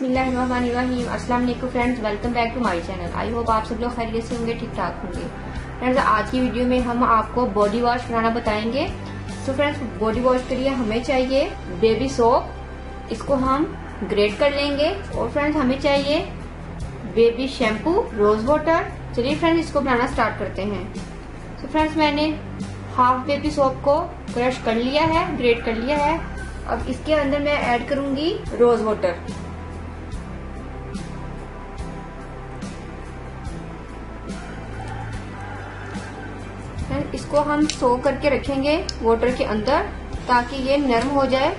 बिस्मिल्लाहिर्रहमानिर्रहीम। अस्सलाम वालेकुम friends, welcome back to my channel. I hope आप सब लोग खैरियत से होंगे, ठीक ठाक होंगे। फ्रेंड्स, आज की वीडियो में हम आपको बॉडी वॉश बनाना बताएंगे। तो फ्रेंड्स, बॉडी वॉश के लिए हमें चाहिए बेबी सोप, इसको हम ग्रेट कर लेंगे। और फ्रेंड्स, हमें चाहिए बेबी शैम्पू, रोज वाटर। चलिए फ्रेंड्स, इसको बनाना स्टार्ट करते हैं। तो फ्रेंड्स, मैंने हाफ बेबी सोप को क्रश कर लिया है, ग्रेट कर लिया है। अब इसके अंदर मैं ऐड करूंगी रोज वाटर। इसको हम सोक करके रखेंगे वाटर के अंदर ताकि ये नरम हो जाए।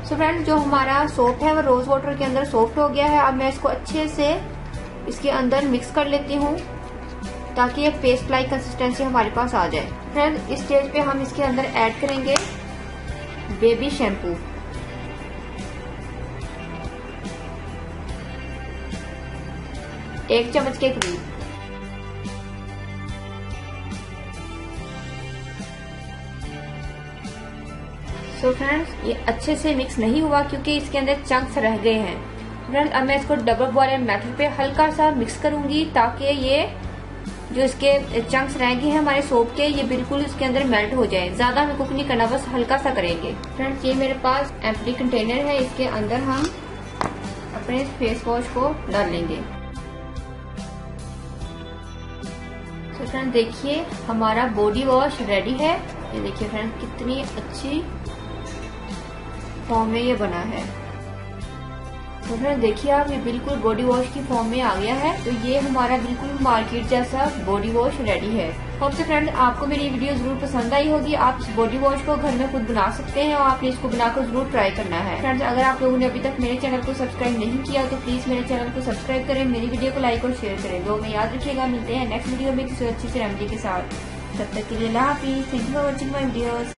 सो फ्रेंड्स, जो हमारा सोप है वो रोज वाटर के अंदर सॉफ्ट हो गया है। अब मैं इसको अच्छे से इसके अंदर मिक्स कर लेती हूँ ताकि ये पेस्ट लाइक कंसिस्टेंसी हमारे पास आ जाए। फ्रेंड्स, इस स्टेज पे हम इसके अंदर ऐड करेंगे बेबी शैम्पू। एक चम्मच के करीब। सो फ्रेंड्स, ये अच्छे से मिक्स नहीं हुआ क्योंकि इसके अंदर चंक्स रह गए हैं। फ्रेंड्स, अब मैं इसको डबल बॉयल मेथड पे हल्का सा मिक्स करूंगी ताकि ये जो इसके चंक्स रह गए हैं हमारे सोप के, ये बिल्कुल इसके अंदर मेल्ट हो जाए। ज्यादा हमें कुक नहीं करना, बस हल्का सा करेंगे। फ्रेंड्स, ये मेरे पास एम्प्टी कंटेनर है, इसके अंदर हम अपने फेस वॉश को डाल लेंगे। तो फ्रेंड्स, देखिए हमारा बॉडी वॉश रेडी है। ये देखिए फ्रेंड्स, कितनी अच्छी फॉर्म में ये बना है। तो फ्रेंड्स, देखिए आप, ये बिल्कुल बॉडी वॉश की फॉर्म में आ गया है। तो ये हमारा बिल्कुल मार्केट जैसा बॉडी वॉश रेडी है। होप से फ्रेंड्स, आपको मेरी वीडियो जरूर पसंद आई होगी। आप इस बॉडी वॉश को घर में खुद बना सकते हैं और आपने इसको बनाकर जरूर ट्राई करना है। फ्रेंड्स, अगर आप लोगों ने अभी तक मेरे चैनल को सब्सक्राइब नहीं किया तो प्लीज मेरे चैनल को सब्सक्राइब करें, मेरी वीडियो को लाइक और शेयर करें। दो में याद रखिएगा। मिलते हैं नेक्स्ट वीडियो में किसी अच्छी से रेमेडी के साथ। तब तक के लिए अल्लाह हाफिज। Thank you for watching my videos.